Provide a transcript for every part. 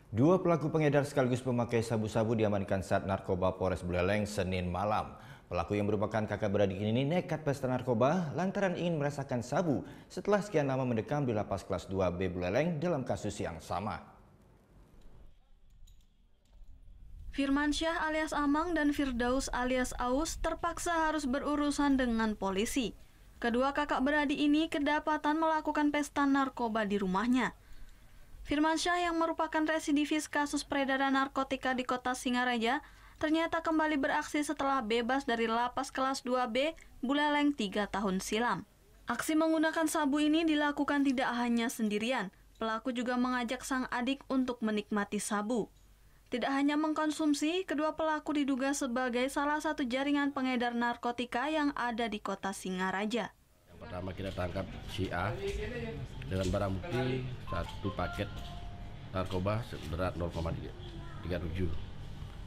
Dua pelaku pengedar sekaligus pemakai sabu-sabu diamankan saat narkoba Polres Buleleng Senin malam. Pelaku yang merupakan kakak beradik ini nekat pesta narkoba lantaran ingin merasakan sabu setelah sekian lama mendekam di lapas kelas 2B Buleleng dalam kasus yang sama. Firmansyah alias Amang dan Firdaus alias Aus terpaksa harus berurusan dengan polisi. Kedua kakak beradik ini kedapatan melakukan pesta narkoba di rumahnya. Firmansyah yang merupakan residivis kasus peredaran narkotika di kota Singaraja ternyata kembali beraksi setelah bebas dari lapas kelas 2B Buleleng 3 tahun silam. Aksi menggunakan sabu ini dilakukan tidak hanya sendirian, pelaku juga mengajak sang adik untuk menikmati sabu. Tidak hanya mengkonsumsi, kedua pelaku diduga sebagai salah satu jaringan pengedar narkotika yang ada di kota Singaraja. Yang pertama kita tangkap si A dengan barang bukti 1 paket narkoba seberat 0,37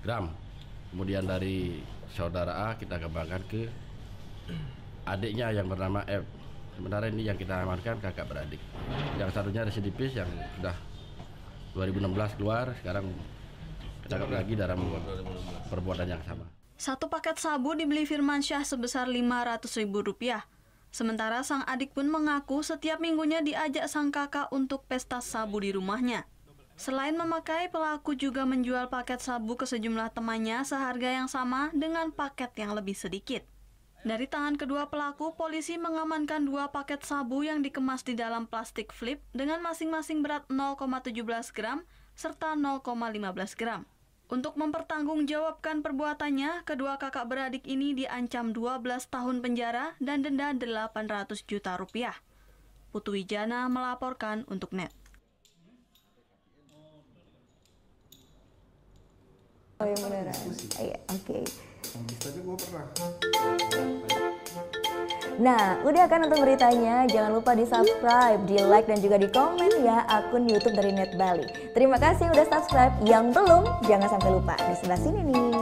gram. Kemudian dari saudara A kita kembangkan ke adiknya yang bernama F. Sementara ini yang kita amankan kakak beradik. Yang satunya residivis yang sudah 2016 keluar, sekarang ditangkap lagi dalam perbuatan yang sama. 1 paket sabu dibeli Firmansyah sebesar Rp500.000. Sementara sang adik pun mengaku setiap minggunya diajak sang kakak untuk pesta sabu di rumahnya. Selain memakai, pelaku juga menjual paket sabu ke sejumlah temannya seharga yang sama dengan paket yang lebih sedikit. Dari tangan kedua pelaku, polisi mengamankan 2 paket sabu yang dikemas di dalam plastik flip dengan masing-masing berat 0,17 gram serta 0,15 gram. Untuk mempertanggungjawabkan perbuatannya, kedua kakak beradik ini diancam 12 tahun penjara dan denda Rp800 juta. Putu Wijana melaporkan untuk NET. Oh yang beneran? Iya, oke. Nah, udah kan nonton beritanya? Jangan lupa di-subscribe, di-like, dan juga di-komen ya akun YouTube dari Net Bali. Terima kasih udah subscribe. Yang belum, jangan sampai lupa. Di sebelah sini nih.